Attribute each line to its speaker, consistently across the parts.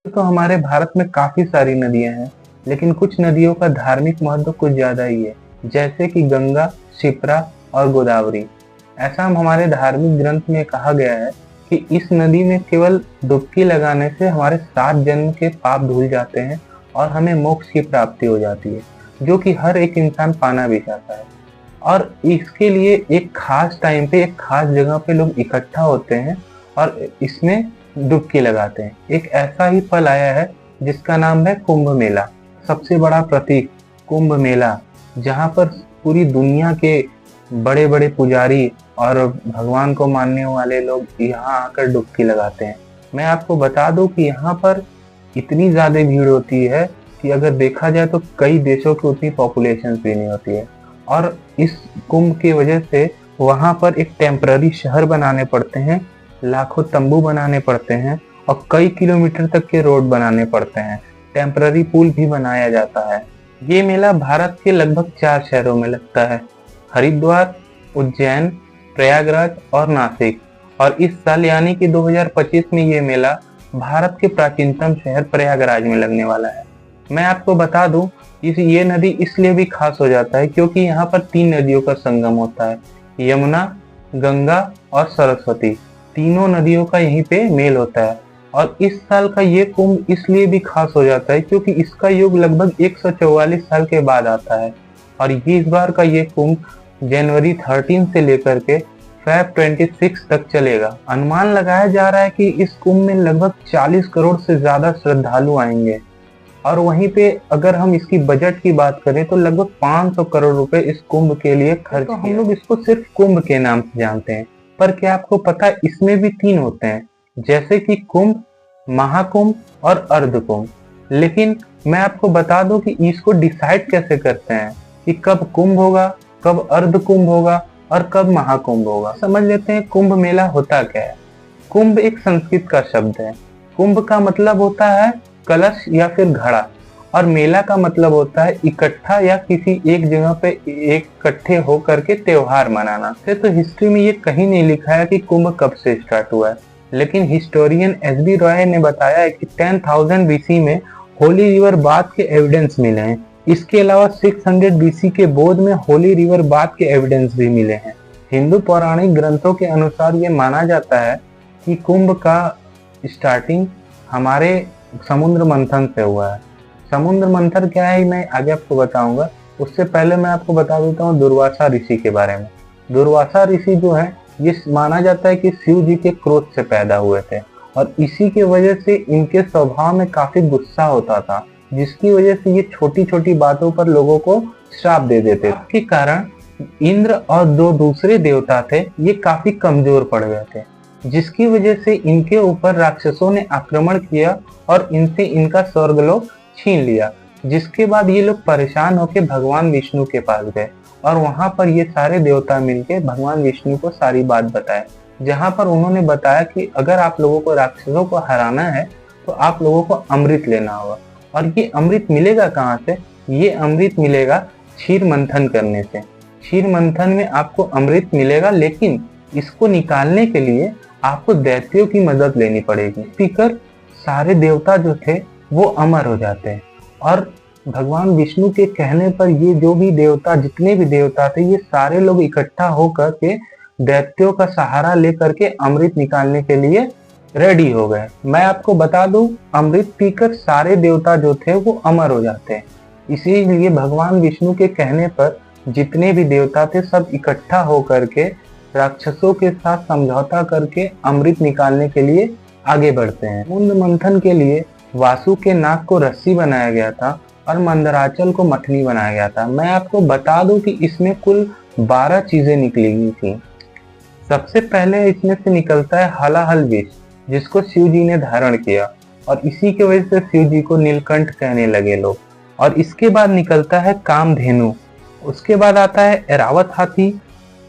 Speaker 1: तो हमारे भारत में काफी सारी नदियां हैं, लेकिन कुछ नदियों का धार्मिक महत्व कुछ ज्यादा ही है, जैसे कि गंगा, शिप्रा और गोदावरी। ऐसा हम हमारे धार्मिक ग्रंथ में कहा गया है कि इस नदी में केवल डुबकी लगाने से हमारे 7 जन्म के पाप धुल जाते हैं और हमें मोक्ष की प्राप्ति हो जाती है, जो कि हर एक इंसान पाना भी चाहता है। और इसके लिए एक खास टाइम पे एक खास जगह पे लोग इकट्ठा होते हैं और इसमें डुबकी लगाते हैं। एक ऐसा ही पल आया है जिसका नाम है कुंभ मेला। सबसे बड़ा प्रतीक कुंभ मेला, जहाँ पर पूरी दुनिया के बड़े बड़े पुजारी और भगवान को मानने वाले लोग यहाँ आकर डुबकी लगाते हैं। मैं आपको बता दूं कि यहाँ पर इतनी ज्यादा भीड़ होती है कि अगर देखा जाए तो कई देशों की उतनी पॉपुलेशन भी नहीं होती है। और इस कुंभ की वजह से वहां पर एक टेम्पररी शहर बनाने पड़ते हैं, लाखों तंबू बनाने पड़ते हैं और कई किलोमीटर तक के रोड बनाने पड़ते हैं। टेम्पररी पुल भी बनाया जाता है। ये मेला भारत के लगभग 4 शहरों में लगता है: हरिद्वार, उज्जैन, प्रयागराज और नासिक। और इस साल यानी कि 2025 में ये मेला भारत के प्राचीनतम शहर प्रयागराज में लगने वाला है। मैं आपको बता दूं, ये नदी इसलिए भी खास हो जाता है क्योंकि यहाँ पर 3 नदियों का संगम होता है: यमुना, गंगा और सरस्वती। तीनों नदियों का यहीं पे मेल होता है। और इस साल का ये कुंभ इसलिए भी खास हो जाता है क्योंकि इसका युग लगभग 144 साल के बाद आता है। और ये इस बार का ये कुंभ जनवरी 13 से लेकर के फेब 26 तक चलेगा। अनुमान लगाया जा रहा है कि इस कुंभ में लगभग 40 करोड़ से ज्यादा श्रद्धालु आएंगे। और वहीं पे अगर हम इसकी बजट की बात करें तो लगभग 500 करोड़ रुपए इस कुंभ के लिए खर्च। तो हम लोग इसको सिर्फ कुंभ के नाम से जानते हैं, पर क्या आपको पता है इसमें भी 3 होते हैं, जैसे कि कुंभ, महाकुंभ और अर्धकुंभ। लेकिन मैं आपको बता दूं कि इसको डिसाइड कैसे करते हैं कि कब कुंभ होगा, कब अर्धकुंभ होगा और कब महाकुंभ होगा। समझ लेते हैं कुंभ मेला होता क्या है। कुंभ एक संस्कृत का शब्द है। कुंभ का मतलब होता है कलश या फिर घड़ा, और मेला का मतलब होता है इकट्ठा या किसी एक जगह पे इकट्ठे होकर के त्योहार मनाना। तो हिस्ट्री में ये कहीं नहीं लिखा है कि कुंभ कब से स्टार्ट हुआ है, लेकिन हिस्टोरियन एस.बी. रॉय ने बताया है कि 10,000 बीसी में होली रिवर बाथ के एविडेंस मिले हैं। इसके अलावा 600 बीसी के बौद्ध में होली रिवर बाथ के एविडेंस भी मिले हैं। हिंदू पौराणिक ग्रंथों के अनुसार ये माना जाता है कि कुंभ का स्टार्टिंग हमारे समुद्र मंथन से हुआ है। समुद्र मंथन क्या है मैं आगे आपको बताऊंगा। उससे पहले मैं आपको बता देता हूँ दुर्वासा ऋषि के बारे में। दुर्वासा ऋषि जो है ये माना जाता है कि शिव जी के क्रोध से पैदा हुए थे और इसी के वजह से इनके स्वभाव में काफी गुस्सा होता था, जिसकी वजह से ये छोटी छोटी बातों पर लोगों को श्राप दे देते थे। इसके कारण इंद्र और 2 दूसरे देवता थे ये काफी कमजोर पड़ गए थे, जिसकी वजह से इनके ऊपर राक्षसों ने आक्रमण किया और इनसे इनका स्वर्गलोक छीन लिया। जिसके बाद ये लोग परेशान होकर भगवान विष्णु के पास गए और वहां पर ये सारे देवता मिलके भगवान विष्णु को सारी बात बताए, जहां पर उन्होंने बताया कि अगर आप लोगों को राक्षसों को हराना है तो आप लोगों को अमृत लेना होगा। और ये अमृत मिलेगा कहाँ से? ये अमृत मिलेगा क्षीर मंथन करने से। क्षीर मंथन में आपको अमृत मिलेगा, लेकिन इसको निकालने के लिए आपको दैत्यों की मदद लेनी पड़ेगी। पीकर सारे देवता जो थे वो अमर हो जाते हैं और भगवान विष्णु के कहने पर ये जो भी देवता, जितने भी देवता थे, ये सारे लोग इकट्ठा होकर के दैत्यों का सहारा लेकर के अमृत निकालने के लिए रेडी हो गए। मैं आपको बता दूं, अमृत पीकर सारे देवता जो थे वो अमर हो जाते हैं। इसीलिए भगवान विष्णु के कहने पर जितने भी देवता थे सब इकट्ठा होकर के राक्षसों के साथ समझौता करके अमृत निकालने के लिए आगे बढ़ते हैं। समुद्र मंथन के लिए वासु के नाक को रस्सी बनाया गया था और मंदराचल को मथनी बनाया गया था। मैं आपको बता दूं कि इसमें कुल 12 चीजें निकली थी। सबसे पहले इसमें से निकलता है हलाहल विष, जिसको शिव जी ने धारण किया और इसी की वजह से शिव जी को नीलकंठ कहने लगे लोग। और इसके बाद निकलता है कामधेनु, उसके बाद आता है एरावत हाथी,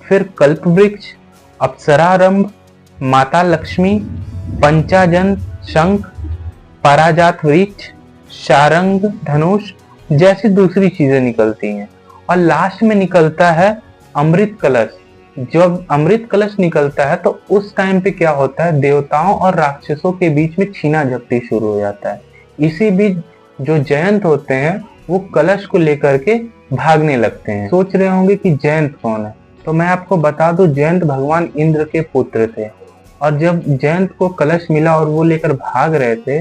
Speaker 1: फिर कल्प वृक्ष, अप्सरारंभ, माता लक्ष्मी, पंचाजन शंख, पाराजात वृक्ष, शारंग धनुष जैसी दूसरी चीजें निकलती हैं। और लास्ट में निकलता है अमृत कलश, जब अमृत कलश निकलता है तो उस टाइम पे क्या होता है, देवताओं और राक्षसों के बीच में छीना झपटी शुरू हो जाता है। इसी बीच जो जयंत होते हैं वो कलश को लेकर के भागने लगते हैं। सोच रहे होंगे कि जयंत कौन है, तो मैं आपको बता दूं, जयंत भगवान इंद्र के पुत्र थे। और जब जयंत को कलश मिला और वो लेकर भाग रहे थे,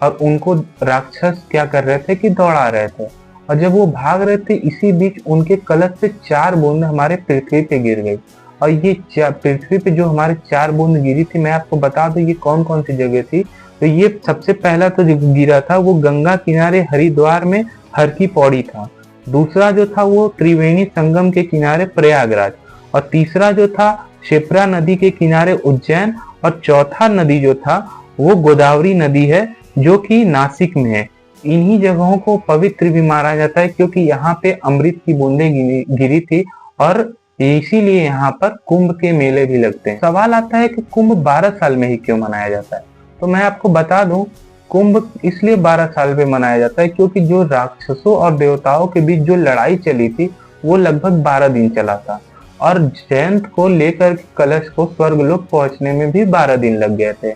Speaker 1: और उनको राक्षस क्या कर रहे थे कि दौड़ा रहे थे, और जब वो भाग रहे थे इसी बीच उनके कलश से 4 बूंद हमारे पृथ्वी पे गिर गई। और ये पृथ्वी पे जो हमारे 4 बूंद गिरी थी, मैं आपको बता दूं ये कौन कौन सी जगह थी। तो ये सबसे पहला तो जो गिरा था वो गंगा किनारे हरिद्वार में हर की पौड़ी था। दूसरा जो था वो त्रिवेणी संगम के किनारे प्रयागराज, और तीसरा जो था क्षिप्रा नदी के किनारे उज्जैन, और चौथा नदी जो था वो गोदावरी नदी है जो कि नासिक में है। इन्हीं जगहों को पवित्र भी माना जाता है क्योंकि यहाँ पे अमृत की बूंदें गिरी थी, और इसीलिए यहाँ पर कुंभ के मेले भी लगते हैं। सवाल आता है कि कुंभ 12 साल में ही क्यों मनाया जाता है, तो मैं आपको बता दूं, कुंभ इसलिए 12 साल में मनाया जाता है क्योंकि जो राक्षसों और देवताओं के बीच जो लड़ाई चली थी वो लगभग 12 दिन चला था, और जयंत को लेकर कलश को स्वर्गलोक पहुंचने में भी 12 दिन लग गए थे,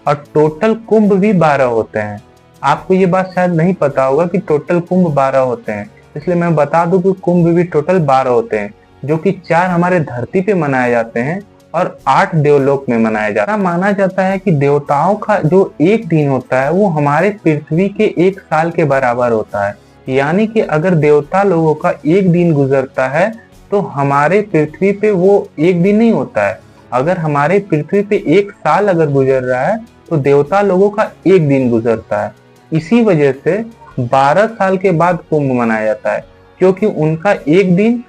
Speaker 1: और टोटल कुंभ भी 12 होते हैं। आपको ये बात शायद नहीं पता होगा कि टोटल कुंभ 12 होते हैं, इसलिए मैं बता दूं कि कुंभ भी टोटल 12 होते हैं, जो कि 4 हमारे धरती पे मनाए जाते हैं और 8 देवलोक में मनाया जाता है। माना जाता है कि देवताओं का जो एक दिन होता है वो हमारे पृथ्वी के 1 साल के बराबर होता है। यानी कि अगर देवता लोगों का एक दिन गुजरता है तो हमारे पृथ्वी पे वो एक दिन नहीं होता है। अगर हमारे पृथ्वी पे 1 साल अगर गुजर रहा है तो देवता लोगों का एक दिन गुजरता है। इसी वजह से 12 साल के बाद कुंभ मनाया जाता है, क्योंकि उनका एक दिन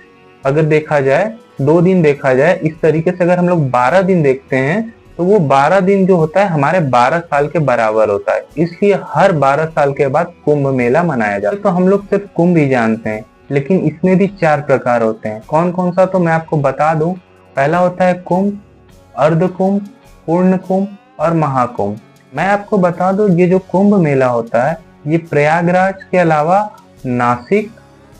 Speaker 1: अगर देखा जाए, 2 दिन देखा जाए, इस तरीके से अगर हम लोग 12 दिन देखते हैं तो वो 12 दिन जो होता है हमारे 12 साल के बराबर होता है। इसलिए हर 12 साल के बाद कुंभ मेला मनाया जाता है। तो हम लोग सिर्फ कुंभ ही जानते हैं, लेकिन इसमें भी 4 प्रकार होते हैं। कौन कौन सा, तो मैं आपको बता दूं। पहला होता है कुंभ, अर्ध कुंभ, पूर्ण कुंभ और महाकुंभ। मैं आपको बता दूं, ये जो कुंभ मेला होता है ये प्रयागराज के अलावा नासिक,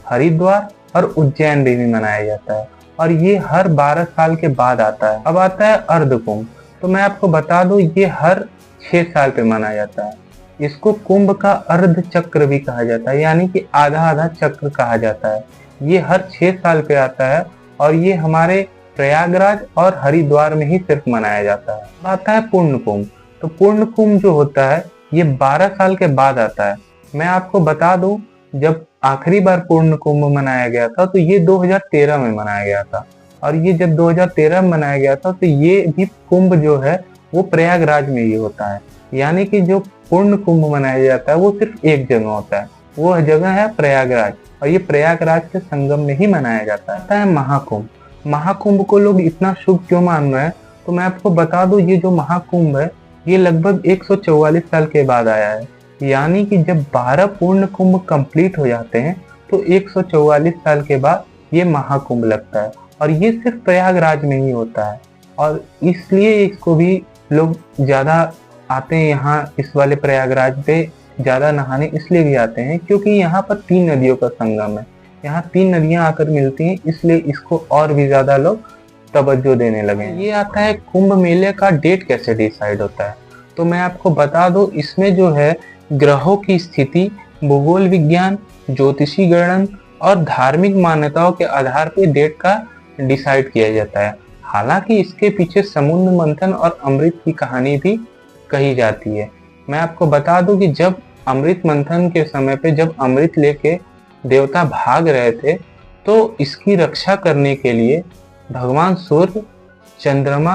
Speaker 1: हरिद्वार और उज्जैन में भी मनाया जाता है, और ये हर 12 साल के बाद आता है। अब आता है अर्ध कुंभ, तो मैं आपको बता दूं ये हर 6 साल पे मनाया जाता है। इसको कुंभ का अर्ध चक्र भी कहा जाता है, यानी कि आधा आधा चक्र कहा जाता है। ये हर 6 साल पे आता है, और ये हमारे प्रयागराज और हरिद्वार में ही सिर्फ मनाया जाता है। अब आता है पूर्ण कुंभ, तो पूर्ण कुंभ जो होता है ये 12 साल के बाद आता है। मैं आपको बता दूं, जब आखिरी बार पूर्ण कुंभ मनाया गया था तो ये 2013 में मनाया गया था, और ये जब 2013 में मनाया गया था तो ये भी कुंभ जो है वो प्रयागराज में ही होता है। यानी कि जो पूर्ण कुंभ मनाया जाता है वो सिर्फ एक जगह होता है, वो जगह है प्रयागराज, और ये प्रयागराज के संगम में ही मनाया जाता है। महाकुंभ, महाकुंभ को लोग इतना शुभ क्यों मान रहे हैं, तो मैं आपको बता दूं, ये जो महाकुंभ है ये लगभग 144 साल के बाद आया है। यानी कि जब 12 पूर्ण कुंभ कंप्लीट हो जाते हैं तो 144 साल के बाद ये महाकुंभ लगता है, और ये सिर्फ प्रयागराज में ही होता है। और इसलिए इसको भी लोग ज्यादा आते हैं यहाँ, इस वाले प्रयागराज पे ज्यादा नहाने इसलिए भी आते हैं क्योंकि यहाँ पर 3 नदियों का संगम है। यहाँ 3 नदियां आकर मिलती हैं, इसलिए इसको और भी ज्यादा लोग तवज्जो देने लगे। ये आता है कुंभ मेले का डेट कैसे डिसाइड होता है, तो मैं आपको बता दूं, इसमें जो है ग्रहों की स्थिति, भूगोल विज्ञान, ज्योतिषी गणन और धार्मिक मान्यताओं के आधार पर डेट का डिसाइड किया जाता है। हालांकि इसके पीछे समुद्र मंथन और अमृत की कहानी भी कही जाती है। मैं आपको बता दूं कि जब अमृत मंथन के समय पे जब अमृत लेके देवता भाग रहे थे तो इसकी रक्षा करने के लिए भगवान सूर्य, चंद्रमा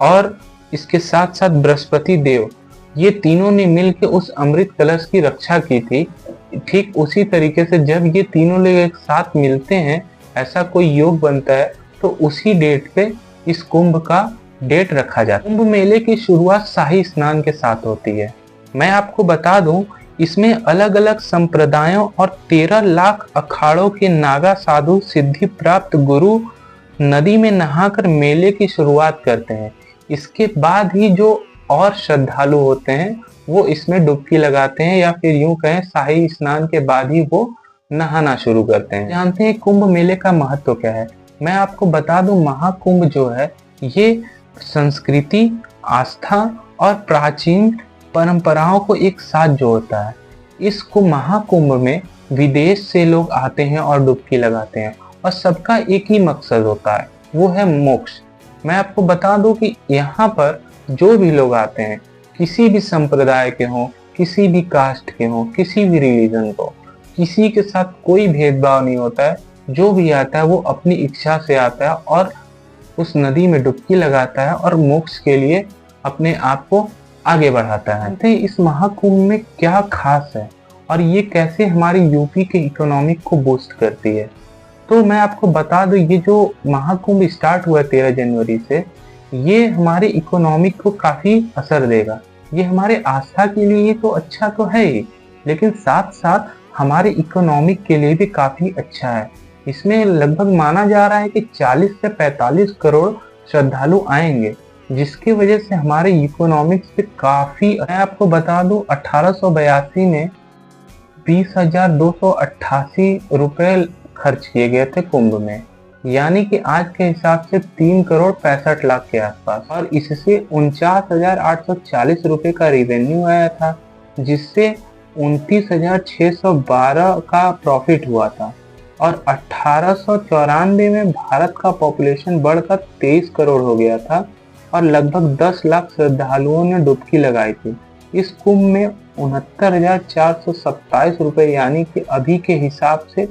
Speaker 1: और इसके साथ साथ बृहस्पति देव, ये तीनों ने मिलकर उस अमृत कलश की रक्षा की थी। ठीक उसी तरीके से जब ये तीनों लोग एक साथ मिलते हैं, ऐसा कोई योग बनता है, तो उसी डेट पे इस कुंभ का डेट रखा जाता है। कुंभ मेले की शुरुआत शाही स्नान के साथ होती है। मैं आपको बता दूं, इसमें अलग अलग संप्रदायों और 13 लाख अखाड़ों के नागा साधु सिद्धि प्राप्त गुरु नदी में नहाकर मेले की शुरुआत करते हैं। इसके बाद ही जो और श्रद्धालु होते हैं वो इसमें डुबकी लगाते हैं, या फिर यूं कहें शाही स्नान के बाद ही वो नहाना शुरू करते हैं। जानते हैं कुंभ मेले का महत्व क्या है? मैं आपको बता दूं, महाकुंभ जो है ये संस्कृति, आस्था और प्राचीन परंपराओं को एक साथ जोड़ता है। इसको महाकुंभ में विदेश से लोग आते हैं और डुबकी लगाते हैं और सबका एक ही मकसद होता है, वो है मोक्ष। मैं आपको बता दूं कि यहाँ पर जो भी लोग आते हैं, किसी भी संप्रदाय के हों, किसी भी कास्ट के हों, किसी भी रिलीजन को, किसी के साथ कोई भेदभाव नहीं होता है। जो भी आता है वो अपनी इच्छा से आता है और उस नदी में डुबकी लगाता है और मोक्ष के लिए अपने आप को आगे बढ़ाता है। तो इस महाकुंभ में क्या खास है और ये कैसे हमारी यूपी के इकोनॉमिक को बूस्ट करती है, तो मैं आपको बता दूं, ये जो महाकुंभ स्टार्ट हुआ 13 जनवरी से, ये हमारे इकोनॉमिक को काफी असर देगा। ये हमारे आस्था के लिए तो अच्छा तो है ही, लेकिन साथ साथ हमारे इकोनॉमिक के लिए भी काफी अच्छा है। इसमें लगभग माना जा रहा है कि 40 से 45 करोड़ श्रद्धालु आएंगे, जिसकी वजह से हमारे इकोनॉमिक्स पे काफी। मैं आपको बता दूं, 1882 में 20,288 रुपए खर्च किए गए थे कुंभ में, यानी कि आज के हिसाब से 3 करोड़ 65 लाख के आसपास, और इससे 49,840 रुपए का रिवेन्यू आया था, जिससे 29,612 का प्रॉफिट हुआ था। और 1894 में भारत का पॉपुलेशन बढ़कर 23 करोड़ हो गया था और लगभग 10 लाख श्रद्धालुओं ने डुबकी लगाई थी। इस कुंभ में 69,427 रुपए, यानी कि अभी के हिसाब से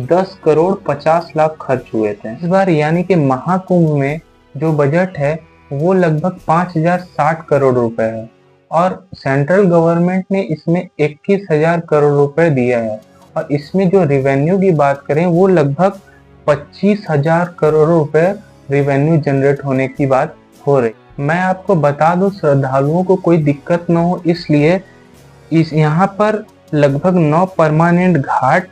Speaker 1: 10 करोड़ 50 लाख खर्च हुए थे इस बार। यानी कि महाकुंभ में जो बजट है वो लगभग 5,060 करोड़ रुपए है और सेंट्रल गवर्नमेंट ने इसमें 21,000 करोड़ रुपए दिया है। और इसमें जो रिवेन्यू की बात करें वो लगभग 25,000 करोड़ रुपए रिवेन्यू जनरेट होने की बात हो रही। मैं आपको बता दूं, श्रद्धालुओं को कोई दिक्कत न हो इसलिए इस यहाँ पर लगभग 9 परमानेंट घाट,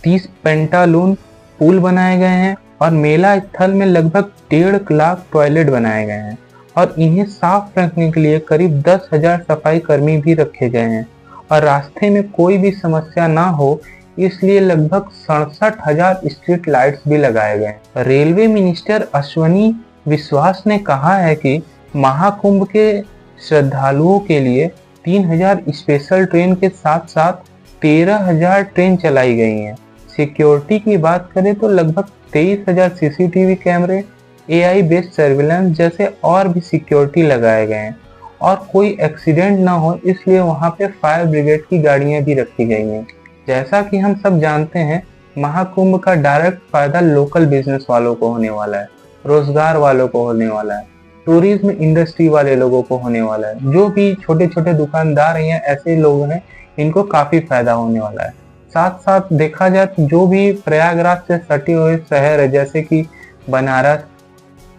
Speaker 1: 30 पेंटालून पुल बनाए गए हैं और मेला स्थल में लगभग 1.5 लाख टॉयलेट बनाए गए हैं और इन्हें साफ रखने के लिए करीब 10,000 सफाई कर्मी भी रखे गए हैं। और रास्ते में कोई भी समस्या ना हो इसलिए लगभग 67,000 स्ट्रीट लाइट्स भी लगाए गए। रेलवे मिनिस्टर अश्वनी विश्वास ने कहा है कि महाकुंभ के श्रद्धालुओं के लिए 3,000 स्पेशल ट्रेन के साथ साथ 13,000 ट्रेन चलाई गई हैं। सिक्योरिटी की बात करें तो लगभग 23,000 सीसीटीवी कैमरे, एआई बेस्ड सर्विलेंस जैसे और भी सिक्योरिटी लगाए गए हैं और कोई एक्सीडेंट ना हो इसलिए वहां पे फायर ब्रिगेड की गाड़ियां भी रखी गई हैं। जैसा कि हम सब जानते हैं, महाकुंभ का डायरेक्ट फायदा लोकल बिजनेस वालों को होने वाला है, रोजगार वालों को होने वाला है, टूरिज्म इंडस्ट्री वाले लोगों को होने वाला है। जो भी छोटे छोटे दुकानदार हैं, ऐसे लोग हैं, इनको काफी फायदा होने वाला है। साथ साथ देखा जाए तो जो भी प्रयागराज से सटे हुए शहर है जैसे कि बनारस,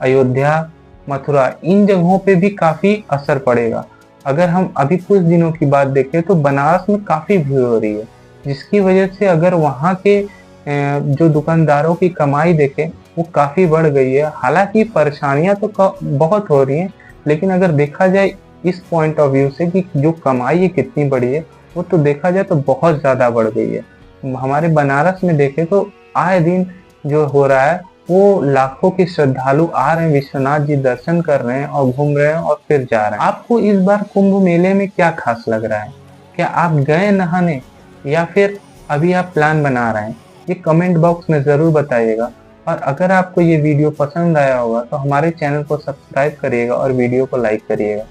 Speaker 1: अयोध्या, मथुरा, इन जगहों पे भी काफी असर पड़ेगा। अगर हम अभी कुछ दिनों की बात देखें तो बनारस में काफी भीड़ हो रही है, जिसकी वजह से अगर वहाँ के जो दुकानदारों की कमाई देखें वो काफी बढ़ गई है। हालांकि परेशानियां तो बहुत हो रही हैं, लेकिन अगर देखा जाए इस पॉइंट ऑफ व्यू से कि जो कमाई है कितनी बड़ी है, वो तो देखा जाए तो बहुत ज्यादा बढ़ गई है। हमारे बनारस में देखें तो आए दिन जो हो रहा है वो लाखों के श्रद्धालु आ रहे हैं, विश्वनाथ जी दर्शन कर रहे हैं और घूम रहे हैं और फिर जा रहे हैं। आपको इस बार कुंभ मेले में क्या खास लग रहा है? क्या आप गए नहाने या फिर अभी आप प्लान बना रहे हैं? ये कमेंट बॉक्स में जरूर बताइएगा। और अगर आपको ये वीडियो पसंद आया होगा तो हमारे चैनल को सब्सक्राइब करिएगा और वीडियो को लाइक करिएगा।